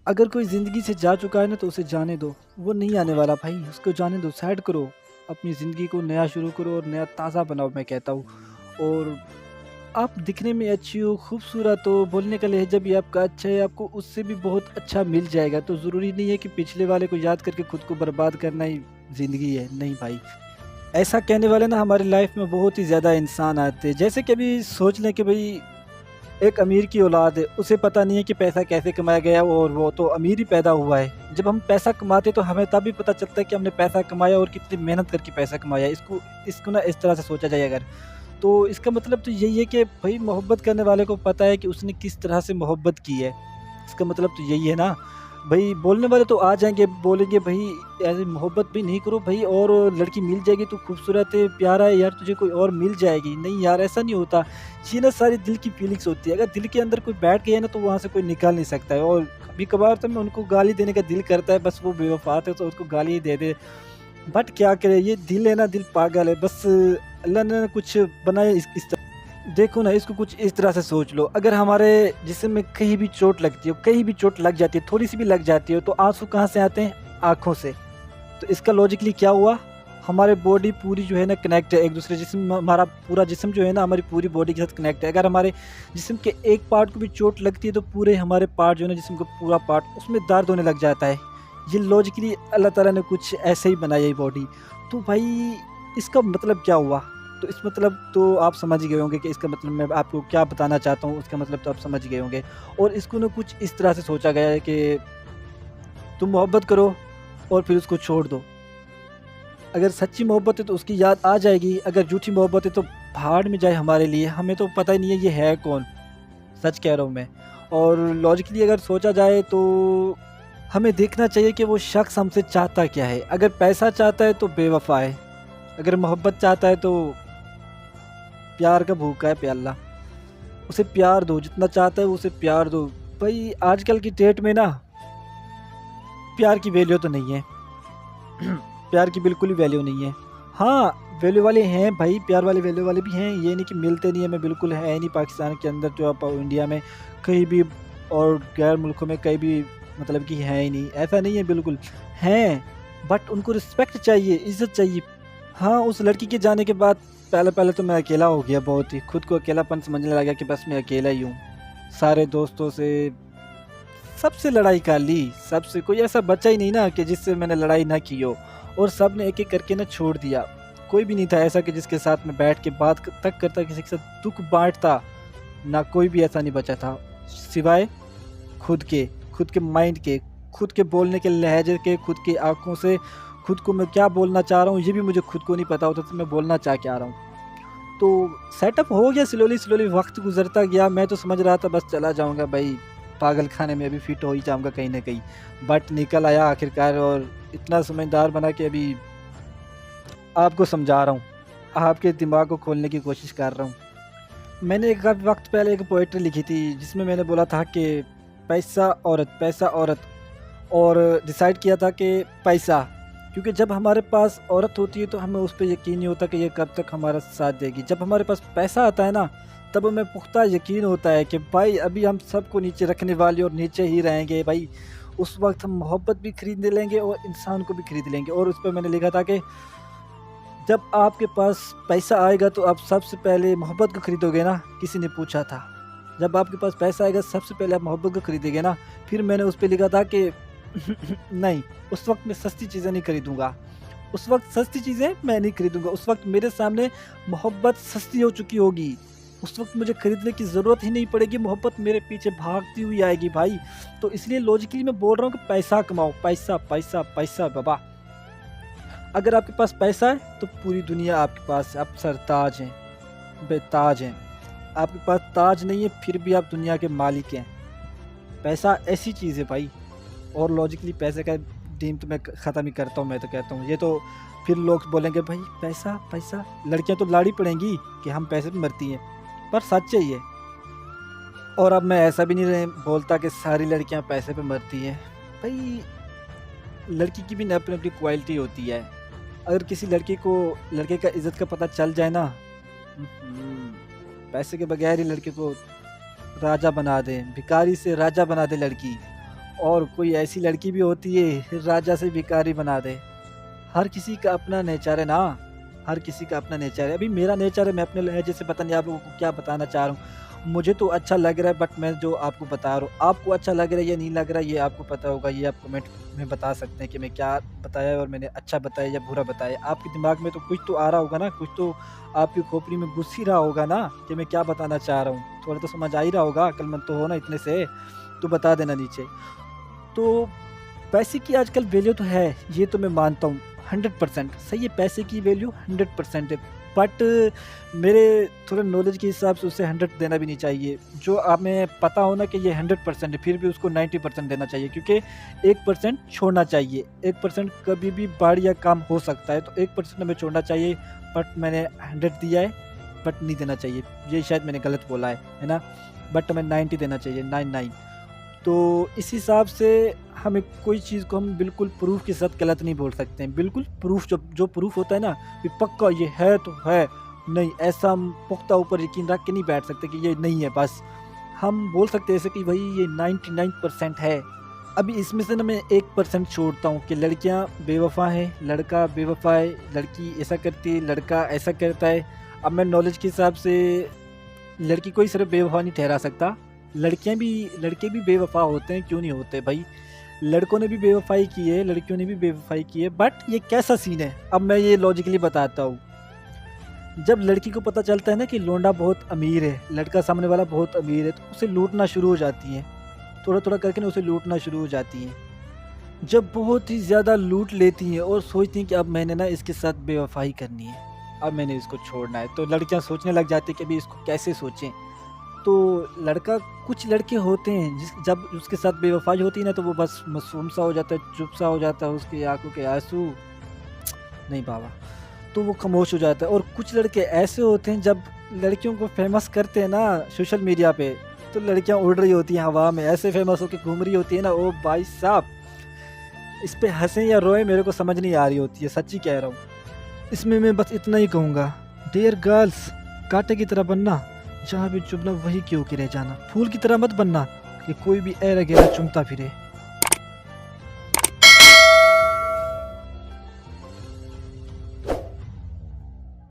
अगर कोई ज़िंदगी से जा चुका है ना तो उसे जाने दो, वो नहीं आने वाला भाई, उसको जाने दो, साइड करो। अपनी ज़िंदगी को नया शुरू करो और नया ताज़ा बनाओ मैं कहता हूँ। और आप दिखने में अच्छी हो, खूबसूरत हो, बोलने का लहज़ा भी आपका अच्छा है, आपको उससे भी बहुत अच्छा मिल जाएगा। तो ज़रूरी नहीं है कि पिछले वाले को याद करके खुद को बर्बाद करना ही ज़िंदगी है, नहीं भाई। ऐसा कहने वाले ना हमारी लाइफ़ में बहुत ही ज़्यादा इंसान आते हैं। जैसे कि अभी सोच लें कि भई एक अमीर की औलाद है, उसे पता नहीं है कि पैसा कैसे कमाया गया और वो तो अमीर ही पैदा हुआ है। जब हम पैसा कमाते हैं तो हमें तब भी पता चलता है कि हमने पैसा कमाया और कितनी मेहनत करके पैसा कमाया। इसको इसको ना इस तरह से सोचा जाए अगर, तो इसका मतलब तो यही है कि भई मोहब्बत करने वाले को पता है कि उसने किस तरह से मोहब्बत की है। इसका मतलब तो यही है ना। भई बोलने वाले तो आ जाएँगे, बोलेंगे भई ऐसे मोहब्बत भी नहीं करो भई और लड़की मिल जाएगी, तू खूबसूरत है, प्यारा है यार, तुझे कोई और मिल जाएगी। नहीं यार, ऐसा नहीं होता। ये ना सारी दिल की फीलिंग्स होती है। अगर दिल के अंदर कोई बैठ गया है ना तो वहाँ से कोई निकाल नहीं सकता है। और कभी-कभार तो मैं उनको गाली देने का दिल करता है, बस वो बेवफ़ा थे तो उसको गाली ही दे दे। बट क्या करें, ये दिल है ना, दिल पागल है। बस अल्लाह ने ना कुछ बनाया इस तरह। देखो ना, इसको कुछ इस तरह से सोच लो, अगर हमारे जिस्म में कहीं भी चोट लगती है, कहीं भी चोट लग जाती है, थोड़ी-सी भी लग जाती है, तो आँसू कहाँ से आते हैं? आँखों से। तो इसका लॉजिकली क्या हुआ? हमारे बॉडी पूरी जो है ना कनेक्ट है एक-दूसरे जिस्म, हमारा पूरा जिस्म जो है ना हमारी पूरी बॉडी के साथ कनेक्ट है। अगर हमारे जिस्म के एक पार्ट को भी चोट लगती है तो पूरे हमारे पार्ट जो है ना, जिस्म का पूरा पार्ट उसमें दर्द होने लग जाता है। ये लॉजिकली अल्लाह ताला ने कुछ ऐसे ही बनाया ये बॉडी। तो भाई इसका मतलब क्या हुआ? तो इस मतलब तो आप समझ ही गए होंगे कि इसका मतलब मैं आपको क्या बताना चाहता हूँ, उसका मतलब तो आप समझ ही गए होंगे। और इसको ना कुछ इस तरह से सोचा गया है कि तुम मोहब्बत करो और फिर उसको छोड़ दो। अगर सच्ची मोहब्बत है तो उसकी याद आ जाएगी, अगर झूठी मोहब्बत है तो भाड़ में जाए हमारे लिए, हमें तो पता ही नहीं है ये है कौन, सच कह रहा हूँ मैं। और लॉजिकली अगर सोचा जाए तो हमें देखना चाहिए कि वो शख्स हमसे चाहता क्या है। अगर पैसा चाहता है तो बेवफ़ा है, अगर मोहब्बत चाहता है तो प्यार का भूखा है प्याला। उसे प्यार दो, जितना चाहता है उसे प्यार दो। भई आजकल की डेट में ना प्यार की वैल्यू तो नहीं है। प्यार की बिल्कुल ही वैल्यू नहीं है। हाँ, वैल्यू वाले हैं भाई, प्यार वाले वैल्यू वाले भी हैं, ये नहीं कि मिलते नहीं हैं, मैं बिल्कुल है नहीं पाकिस्तान के अंदर जो आप इंडिया में कहीं भी और गैर मुल्कों में कहीं भी मतलब कि है ही नहीं, ऐसा नहीं है बिल्कुल। हैं, बट उनको रिस्पेक्ट चाहिए, इज़्ज़त चाहिए। हाँ, उस लड़की के जाने के बाद पहले-पहले तो मैं अकेला हो गया बहुत ही, खुद को अकेलापन समझने लगा कि बस मैं अकेला ही हूँ। सारे दोस्तों से सबसे लड़ाई कर ली, सबसे कोई ऐसा बचा ही नहीं ना कि जिससे मैंने लड़ाई ना की हो। और सब ने एक-एक करके ना छोड़ दिया। कोई भी नहीं था ऐसा कि जिसके साथ मैं बैठ के बात तक करता, किसी के साथ दुःख बाँटता, ना कोई भी ऐसा नहीं बचा था। सिवाय खुद के, खुद के माइंड के, खुद के बोलने के लहज़े के, खुद की आँखों से खुद को मैं क्या बोलना चाह रहा हूँ ये भी मुझे खुद को नहीं पता होता था मैं बोलना चाह क्या रहा हूँ। तो सेटअप हो गया स्लोली वक़्त गुज़रता गया, मैं तो समझ रहा था बस चला जाऊँगा भाई, पागल खाने में अभी फिट हो ही जाऊँगा कहीं न कहीं। बट निकल आया आखिरकार और इतना समझदार बना कि अभी आपको समझा रहा हूँ, आपके दिमाग को खोलने की कोशिश कर रहा हूँ। मैंने एक काफ़ी वक़्त पहले एक पोएट्री लिखी थी जिसमें मैंने बोला था कि पैसा औरत और डिसाइड किया था कि पैसा, क्योंकि जब हमारे पास औरत होती है तो हमें उस पे यकीन नहीं होता कि ये कब तक हमारा साथ देगी। जब हमारे पास पैसा आता है ना, तब हमें पुख्ता यकीन होता है कि भाई अभी हम सबको नीचे रखने वाले और नीचे ही रहेंगे भाई। उस वक़्त हम मोहब्बत भी खरीद लेंगे और इंसान को भी खरीद लेंगे। और उस पे मैंने लिखा था कि जब आपके पास पैसा आएगा तो आप सबसे पहले मोहब्बत को खरीदोगे ना? किसी ने पूछा था। जब आपके पास पैसा आएगा सबसे पहले आप मोहब्बत को खरीदेंगे ना? फिर मैंने उस पे लिखा था कि नहीं, उस वक़्त मैं सस्ती चीज़ें नहीं खरीदूँगा। उस वक़्त सस्ती चीज़ें मैं नहीं खरीदूँगा। उस वक़्त मेरे सामने मोहब्बत सस्ती हो चुकी होगी। उस वक़्त मुझे खरीदने की ज़रूरत ही नहीं पड़ेगी, मोहब्बत मेरे पीछे भागती हुई आएगी भाई। तो इसलिए लॉजिकली मैं बोल रहा हूँ कि पैसा कमाओ, पैसा, पैसा, पैसा बाबा। अगर आपके पास पैसा है तो पूरी दुनिया आपके पास है, आप सरताज हैं, बेताज हैं। आपके पास ताज नहीं है फिर भी आप दुनिया के मालिक हैं। पैसा ऐसी चीज़ है भाई। और लॉजिकली पैसे का डीम तो मैं ख़त्म ही करता हूँ, मैं तो कहता हूँ। ये तो फिर लोग बोलेंगे भाई पैसा, पैसा, लड़कियाँ तो लाड़ी पड़ेंगी कि हम पैसे पे मरती हैं, पर सच है ये। और अब मैं ऐसा भी नहीं बोलता कि सारी लड़कियाँ पैसे पे मरती हैं। भाई लड़की की भी ना अपनी-अपनी क्वालिटी होती है। अगर किसी लड़की को लड़के का इज़्ज़त का पता चल जाए ना, पैसे के बगैर ही लड़के को राजा बना दे, भिखारी से राजा बना दे लड़की। और कोई ऐसी लड़की भी होती है राजा से भिखारी बना दे। हर किसी का अपना नेचर है ना, हर किसी का अपना नेचर है। अभी मेरा नेचर है, मैं अपने लहजे से पता नहीं आप लोगों को क्या बताना चाह रहा हूँ। मुझे तो अच्छा लग रहा है, बट मैं जो आपको बता रहा हूँ, आपको अच्छा लग रहा है या नहीं लग रहा है ये आपको पता होगा। ये आप कमेंट में बता सकते हैं कि मैं क्या बताया और मैंने अच्छा बताया या बुरा बताया। आपके दिमाग में तो कुछ तो आ रहा होगा ना, कुछ तो आपकी खोपड़ी में घुस ही रहा होगा ना कि मैं क्या बताना चाह रहा हूँ। थोड़ा तो समझ आ ही रहा होगा, अक्लमंद तो हो ना इतने से। तो बता देना नीचे। तो पैसे की आजकल वैल्यू तो है, ये तो मैं मानता हूँ 100% सही है। पैसे की वैल्यू 100% है, बट मेरे थोड़े नॉलेज के हिसाब से उसे 100 देना भी नहीं चाहिए। जो आप में पता हो ना कि ये 100% है, फिर भी उसको 90% देना चाहिए, क्योंकि 1% छोड़ना चाहिए। 1% कभी भी बढ़ या कम हो सकता है, तो 1% हमें छोड़ना चाहिए। बट मैंने 100 दिया है, बट नहीं देना चाहिए। ये शायद मैंने गलत बोला है ना। बट हमें 90 देना चाहिए, 99। तो इस हिसाब से हमें कोई चीज़ को हम बिल्कुल प्रूफ के साथ गलत नहीं बोल सकते हैं। बिल्कुल प्रूफ, जो जो प्रूफ होता है ना कि पक्का ये है तो है, नहीं ऐसा हम पुख्ता ऊपर यकीन रख के नहीं बैठ सकते कि ये नहीं है। बस हम बोल सकते हैं ऐसे कि भाई ये 99% है। अभी इसमें से ना मैं 1% छोड़ता हूँ कि लड़कियाँ बेवफा हैं, लड़का बेवफा है, लड़की ऐसा करती है, लड़का ऐसा करता है। अब मैं नॉलेज के हिसाब से लड़की को ही सिर्फ बेवफा नहीं ठहरा सकता, लड़के भी बेवफा होते हैं, क्यों नहीं होते भाई। लड़कों ने भी बेवफाई की है, लड़कियों ने भी बेवफाई की है। बट ये कैसा सीन है, अब मैं ये लॉजिकली बताता हूँ। जब लड़की को पता चलता है ना कि लोंडा बहुत अमीर है, लड़का सामने वाला बहुत अमीर है, तो उसे लूटना शुरू हो जाती है। थोड़ा थोड़ा करके ना उसे लूटना शुरू हो जाती है। जब बहुत ही ज़्यादा लूट लेती हैं और सोचती हैं कि अब मैंने ना इसके साथ बेवफाई करनी है, अब मैंने इसको छोड़ना है, तो लड़कियां सोचने लग जाती हैं कि अभी इसको कैसे सोचें। तो लड़का, कुछ लड़के होते हैं जिस जब उसके साथ बेवफाई होती है ना, तो वो बस मासूम सा हो जाता है, चुप सा हो जाता है, उसकी आंखों के आंसू नहीं बाबा, तो वो खामोश हो जाता है। और कुछ लड़के ऐसे होते हैं जब लड़कियों को फेमस करते हैं ना सोशल मीडिया पे, तो लड़कियां उड़ रही होती हैं हवा में, ऐसे फेमस होकर घूम रही होती है ना, ओ भाई साहब, इस पे हंसे या रोए मेरे को समझ नहीं आ रही होती है, सच्ची कह रहा हूँ। इसमें मैं बस इतना ही कहूँगा, डियर गर्ल्स, कांटे की तरह बनना, जहाँ भी चुभना वही क्यों के रह जाना। फूल की तरह मत बनना कि कोई भी ऐरा गैरा चुमता फिरे।